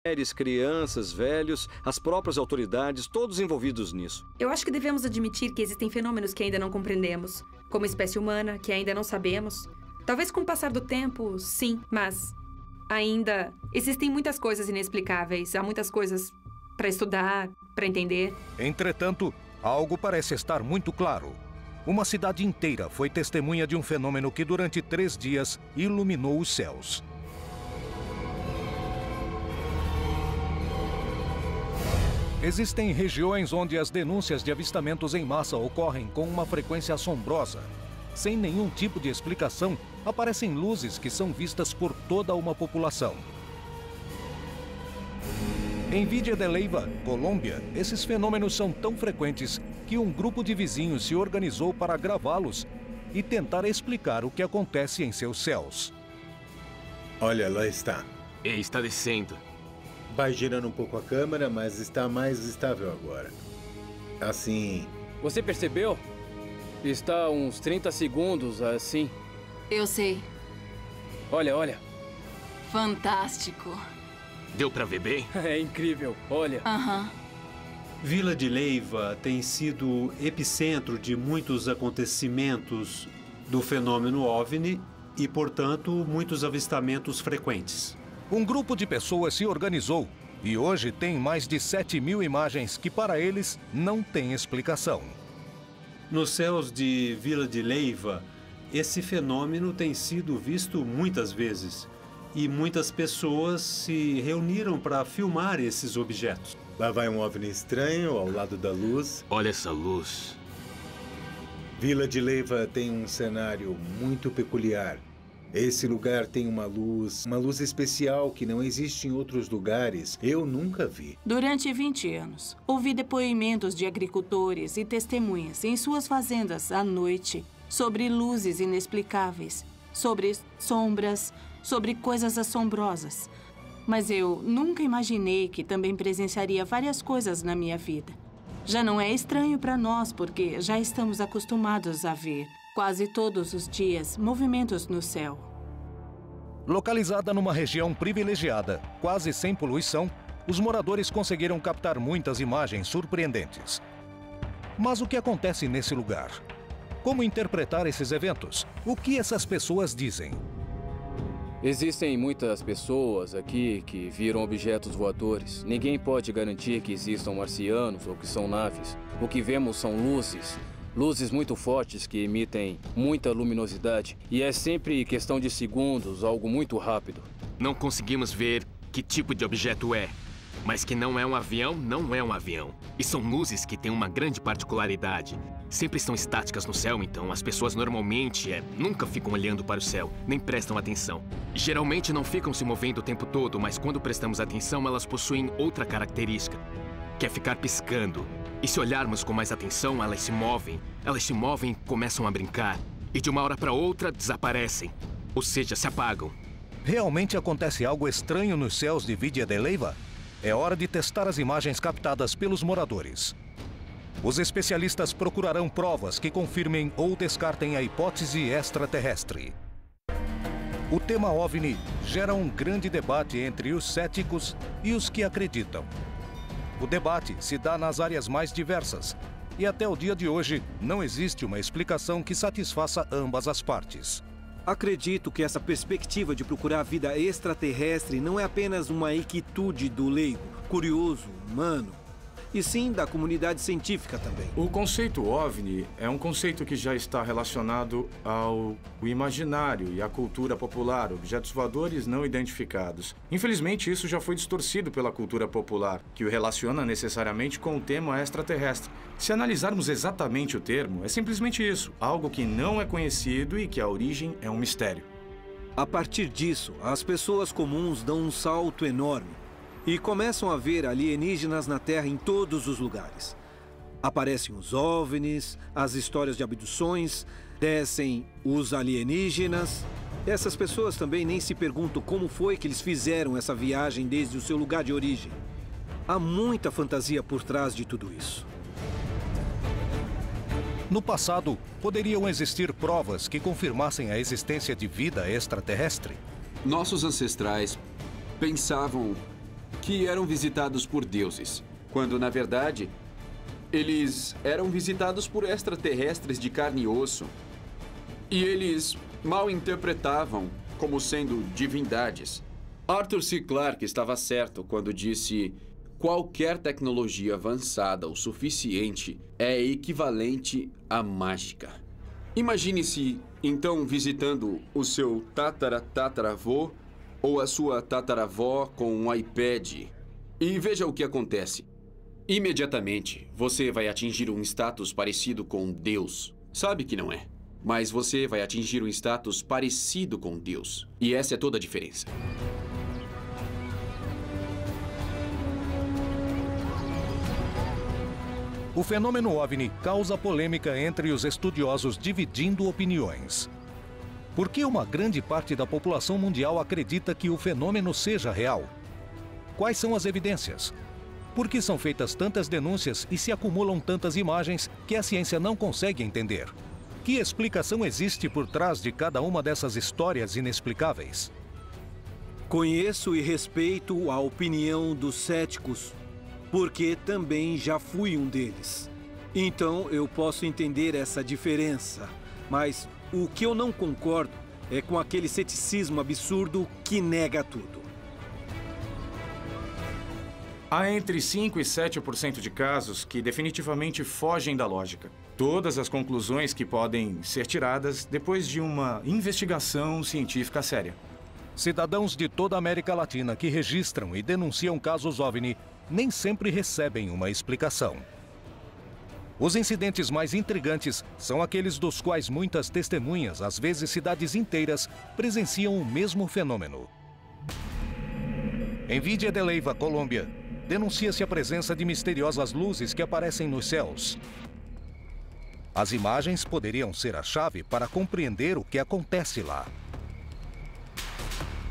Mulheres, crianças, velhos, as próprias autoridades, todos envolvidos nisso. Eu acho que devemos admitir que existem fenômenos que ainda não compreendemos, como espécie humana, que ainda não sabemos. Talvez com o passar do tempo, sim, mas ainda existem muitas coisas inexplicáveis. Há muitas coisas para estudar, para entender. Entretanto, algo parece estar muito claro. Uma cidade inteira foi testemunha de um fenômeno que durante 3 dias iluminou os céus. Existem regiões onde as denúncias de avistamentos em massa ocorrem com uma frequência assombrosa. Sem nenhum tipo de explicação, aparecem luzes que são vistas por toda uma população. Em Villa de Leyva, Colômbia, esses fenômenos são tão frequentes que um grupo de vizinhos se organizou para gravá-los e tentar explicar o que acontece em seus céus. Olha, lá está. Ei, está descendo. Vai girando um pouco a câmera, mas está mais estável agora. Assim... Você percebeu? Está uns 30 segundos assim. Eu sei. Olha, olha. Fantástico. Deu pra ver bem? É incrível, olha. Aham. Villa de Leyva tem sido epicentro de muitos acontecimentos do fenômeno OVNI e, portanto, muitos avistamentos frequentes. Um grupo de pessoas se organizou e hoje tem mais de 7.000 imagens que para eles não têm explicação. Nos céus de Villa de Leyva, esse fenômeno tem sido visto muitas vezes e muitas pessoas se reuniram para filmar esses objetos. Lá vai um OVNI estranho ao lado da luz. Olha essa luz. Villa de Leyva tem um cenário muito peculiar. Esse lugar tem uma luz especial que não existe em outros lugares. Eu nunca vi. Durante 20 anos, ouvi depoimentos de agricultores e testemunhas em suas fazendas à noite sobre luzes inexplicáveis, sobre sombras, sobre coisas assombrosas. Mas eu nunca imaginei que também presenciaria várias coisas na minha vida. Já não é estranho para nós, porque já estamos acostumados a ver, quase todos os dias, movimentos no céu. Localizada numa região privilegiada, quase sem poluição, os moradores conseguiram captar muitas imagens surpreendentes. Mas o que acontece nesse lugar? Como interpretar esses eventos? O que essas pessoas dizem? Existem muitas pessoas aqui que viram objetos voadores. Ninguém pode garantir que existam marcianos ou que são naves. O que vemos são luzes. Luzes muito fortes que emitem muita luminosidade. E é sempre questão de segundos, algo muito rápido. Não conseguimos ver que tipo de objeto é. Mas que não é um avião, não é um avião. E são luzes que têm uma grande particularidade. Sempre estão estáticas no céu, então as pessoas normalmente nunca ficam olhando para o céu, nem prestam atenção. Geralmente não ficam se movendo o tempo todo, mas quando prestamos atenção, elas possuem outra característica, que é ficar piscando. E se olharmos com mais atenção, elas se movem e começam a brincar. E de uma hora para outra, desaparecem. Ou seja, se apagam. Realmente acontece algo estranho nos céus de Villa de Leyva? É hora de testar as imagens captadas pelos moradores. Os especialistas procurarão provas que confirmem ou descartem a hipótese extraterrestre. O tema OVNI gera um grande debate entre os céticos e os que acreditam. O debate se dá nas áreas mais diversas e até o dia de hoje não existe uma explicação que satisfaça ambas as partes. Acredito que essa perspectiva de procurar vida extraterrestre não é apenas uma inquietude do leigo, curioso, humano, e sim da comunidade científica também. O conceito OVNI é um conceito que já está relacionado ao imaginário e à cultura popular, objetos voadores não identificados. Infelizmente, isso já foi distorcido pela cultura popular, que o relaciona necessariamente com o tema extraterrestre. Se analisarmos exatamente o termo, é simplesmente isso, algo que não é conhecido e que a origem é um mistério. A partir disso, as pessoas comuns dão um salto enorme e começam a ver alienígenas na Terra em todos os lugares. Aparecem os OVNIs, as histórias de abduções, descem os alienígenas. Essas pessoas também nem se perguntam como foi que eles fizeram essa viagem desde o seu lugar de origem. Há muita fantasia por trás de tudo isso. No passado, poderiam existir provas que confirmassem a existência de vida extraterrestre? Nossos ancestrais pensavam que eram visitados por deuses, quando, na verdade, eles eram visitados por extraterrestres de carne e osso. E eles mal interpretavam como sendo divindades. Arthur C. Clarke estava certo quando disse: qualquer tecnologia avançada o suficiente é equivalente à mágica. Imagine-se, então, visitando o seu tataravô ou a sua tataravó com um iPad. E veja o que acontece. Imediatamente, você vai atingir um status parecido com Deus. Sabe que não é. Mas você vai atingir um status parecido com Deus. E essa é toda a diferença. O fenômeno OVNI causa polêmica entre os estudiosos, dividindo opiniões. Por que uma grande parte da população mundial acredita que o fenômeno seja real? Quais são as evidências? Por que são feitas tantas denúncias e se acumulam tantas imagens que a ciência não consegue entender? Que explicação existe por trás de cada uma dessas histórias inexplicáveis? Conheço e respeito a opinião dos céticos, porque também já fui um deles. Então eu posso entender essa diferença, mas o que eu não concordo é com aquele ceticismo absurdo que nega tudo. Há entre 5 e 7% de casos que definitivamente fogem da lógica. Todas as conclusões que podem ser tiradas depois de uma investigação científica séria. Cidadãos de toda a América Latina que registram e denunciam casos OVNI nem sempre recebem uma explicação. Os incidentes mais intrigantes são aqueles dos quais muitas testemunhas, às vezes cidades inteiras, presenciam o mesmo fenômeno. Em Villa de Leyva, Colômbia, denuncia-se a presença de misteriosas luzes que aparecem nos céus. As imagens poderiam ser a chave para compreender o que acontece lá.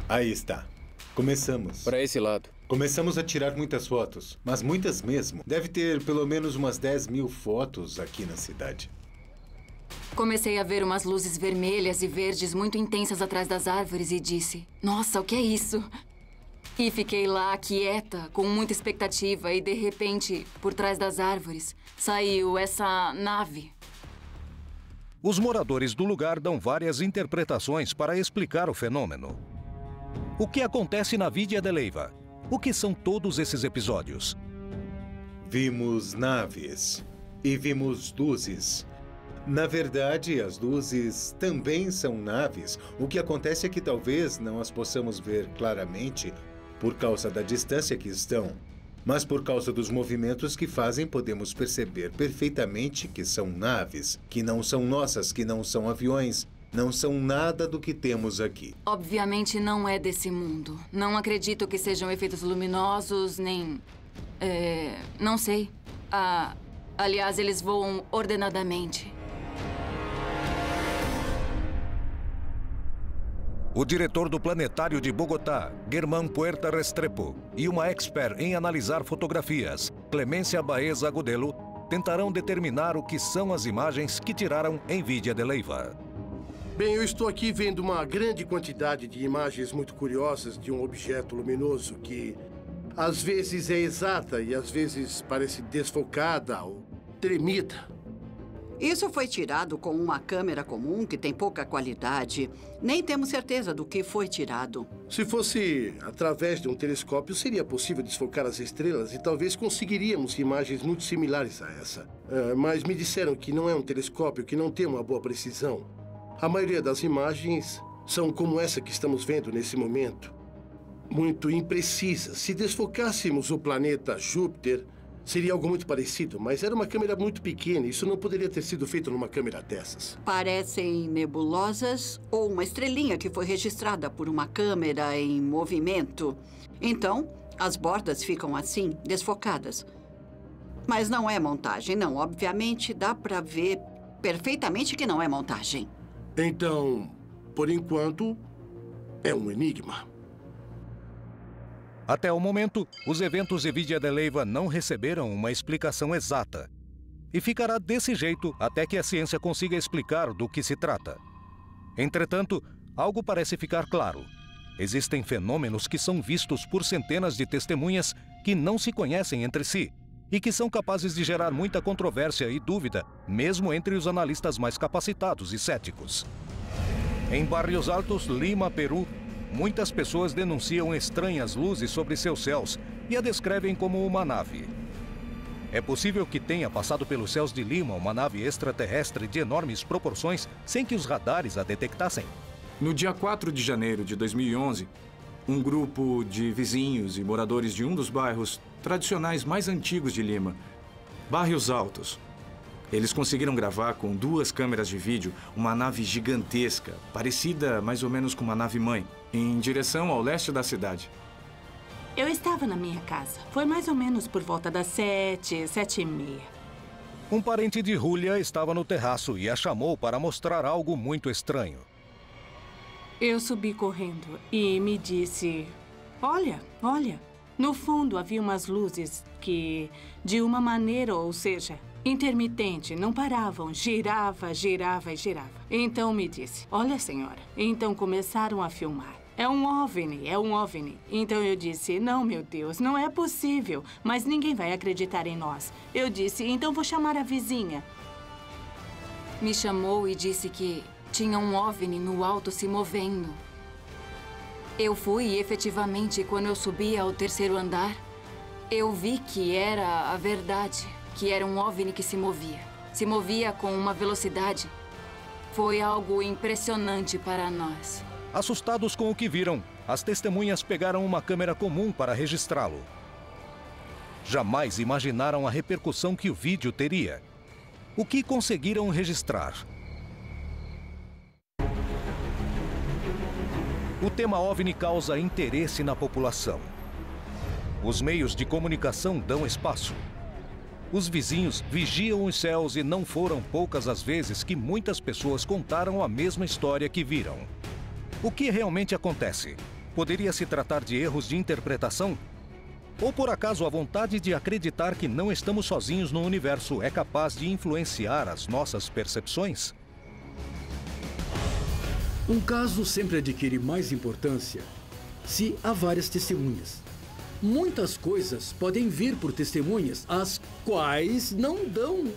Aí está. Começamos. Para esse lado. Começamos a tirar muitas fotos, mas muitas mesmo. Deve ter pelo menos umas 10.000 fotos aqui na cidade. Comecei a ver umas luzes vermelhas e verdes muito intensas atrás das árvores e disse: nossa, o que é isso? E fiquei lá, quieta, com muita expectativa, e de repente, por trás das árvores, saiu essa nave. Os moradores do lugar dão várias interpretações para explicar o fenômeno. O que acontece na Villa de Leyva? O que são todos esses episódios? Vimos naves e vimos luzes. Na verdade, as luzes também são naves. O que acontece é que talvez não as possamos ver claramente por causa da distância que estão. Mas por causa dos movimentos que fazem, podemos perceber perfeitamente que são naves, que não são nossas, que não são aviões, não são nada do que temos aqui. Obviamente não é desse mundo. Não acredito que sejam efeitos luminosos, nem... não sei. Aliás, eles voam ordenadamente. O diretor do Planetário de Bogotá, Germán Puerta Restrepo, e uma expert em analisar fotografias, Clemência Baeza Agudelo, tentarão determinar o que são as imagens que tiraram em Villa de Leyva. Bem, eu estou aqui vendo uma grande quantidade de imagens muito curiosas de um objeto luminoso que às vezes é exata e às vezes parece desfocada ou tremida. Isso foi tirado com uma câmera comum que tem pouca qualidade. Nem temos certeza do que foi tirado. Se fosse através de um telescópio, seria possível desfocar as estrelas e talvez conseguiríamos imagens muito similares a essa. Mas me disseram que não é um telescópio, que não tem uma boa precisão. A maioria das imagens são como essa que estamos vendo nesse momento. Muito imprecisas. Se desfocássemos o planeta Júpiter, seria algo muito parecido, mas era uma câmera muito pequena. Isso não poderia ter sido feito numa câmera dessas. Parecem nebulosas ou uma estrelinha que foi registrada por uma câmera em movimento. Então, as bordas ficam assim, desfocadas. Mas não é montagem, não. Obviamente, dá para ver perfeitamente que não é montagem. Então, por enquanto, é um enigma. Até o momento, os eventos de Villa de Leyva não receberam uma explicação exata. E ficará desse jeito até que a ciência consiga explicar do que se trata. Entretanto, algo parece ficar claro. Existem fenômenos que são vistos por centenas de testemunhas que não se conhecem entre si e que são capazes de gerar muita controvérsia e dúvida, mesmo entre os analistas mais capacitados e céticos. Em Barrios Altos, Lima, Peru, muitas pessoas denunciam estranhas luzes sobre seus céus e a descrevem como uma nave. É possível que tenha passado pelos céus de Lima uma nave extraterrestre de enormes proporções sem que os radares a detectassem. No dia 4 de janeiro de 2011, um grupo de vizinhos e moradores de um dos bairros tradicionais mais antigos de Lima, Barrios Altos, eles conseguiram gravar com 2 câmeras de vídeo uma nave gigantesca, parecida mais ou menos com uma nave-mãe, em direção ao leste da cidade. Eu estava na minha casa. Foi mais ou menos por volta das 7h30. Um parente de Julia estava no terraço e a chamou para mostrar algo muito estranho. Eu subi correndo e me disse, olha. No fundo havia umas luzes que, de uma maneira, ou seja, intermitente, não paravam, girava. Então me disse, olha senhora. Então começaram a filmar. É um OVNI. Então eu disse, não, meu Deus, não é possível, mas ninguém vai acreditar em nós. Eu disse, então vou chamar a vizinha. Me chamou e disse que tinha um OVNI no alto se movendo. Eu fui e, efetivamente, quando eu subi ao 3º andar, eu vi que era a verdade, que era um OVNI que se movia. Se movia com uma velocidade. Foi algo impressionante para nós. Assustados com o que viram, as testemunhas pegaram uma câmera comum para registrá-lo. Jamais imaginaram a repercussão que o vídeo teria. O que conseguiram registrar? O tema OVNI causa interesse na população. Os meios de comunicação dão espaço. Os vizinhos vigiam os céus e não foram poucas as vezes que muitas pessoas contaram a mesma história que viram. O que realmente acontece? Poderia se tratar de erros de interpretação? Ou por acaso a vontade de acreditar que não estamos sozinhos no universo é capaz de influenciar as nossas percepções? Um caso sempre adquire mais importância se há várias testemunhas. Muitas coisas podem vir por testemunhas, as quais não dão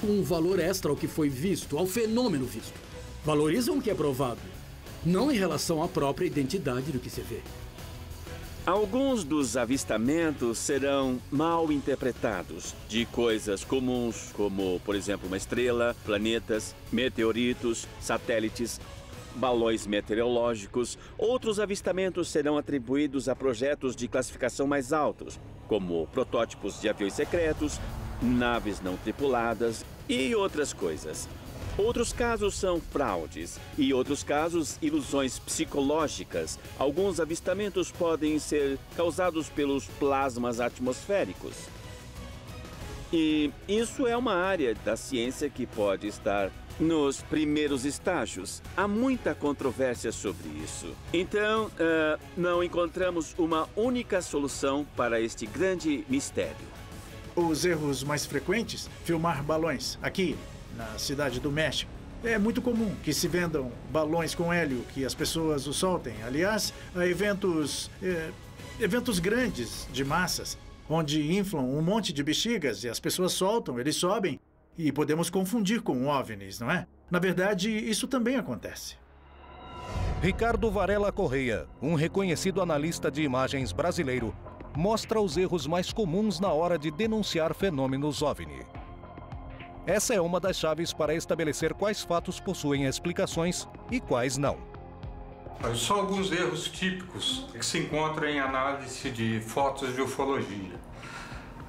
um valor extra ao que foi visto, ao fenômeno visto. Valorizam o que é provado, não em relação à própria identidade do que se vê. Alguns dos avistamentos serão mal interpretados de coisas comuns, como, por exemplo, uma estrela, planetas, meteoritos, satélites, balões meteorológicos. Outros avistamentos serão atribuídos a projetos de classificação mais altos, como protótipos de aviões secretos, naves não tripuladas e outras coisas. Outros casos são fraudes e outros casos ilusões psicológicas. Alguns avistamentos podem ser causados pelos plasmas atmosféricos. E isso é uma área da ciência que pode estar nos primeiros estágios. Há muita controvérsia sobre isso. Então, não encontramos uma única solução para este grande mistério. Os erros mais frequentes, filmar balões. Aqui, na cidade do México, é muito comum que se vendam balões com hélio, que as pessoas o soltem. Aliás, há eventos grandes de massas, onde inflam um monte de bexigas e as pessoas soltam, eles sobem. E podemos confundir com OVNIs, não é? Na verdade, isso também acontece. Ricardo Varela Correia, um reconhecido analista de imagens brasileiro, mostra os erros mais comuns na hora de denunciar fenômenos OVNI. Essa é uma das chaves para estabelecer quais fatos possuem explicações e quais não. Só alguns erros típicos que se encontram em análise de fotos de ufologia.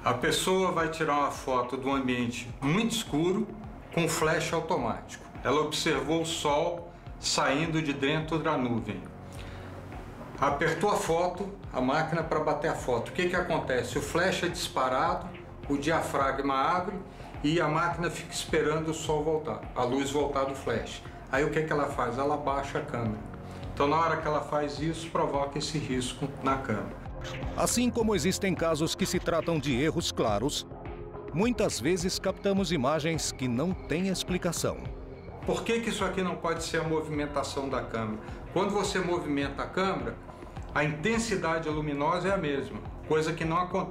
A pessoa vai tirar uma foto de um ambiente muito escuro com flash automático. Ela observou o sol saindo de dentro da nuvem. Apertou a foto, a máquina para bater a foto. O que acontece? O flash é disparado, o diafragma abre e a máquina fica esperando o sol voltar, a luz voltar do flash. Aí o que ela faz? Ela baixa a câmera. Então na hora que ela faz isso, provoca esse risco na câmera. Assim como existem casos que se tratam de erros claros, muitas vezes captamos imagens que não têm explicação. Por que isso aqui não pode ser a movimentação da câmera? Quando você movimenta a câmera, a intensidade luminosa é a mesma, coisa que não acontece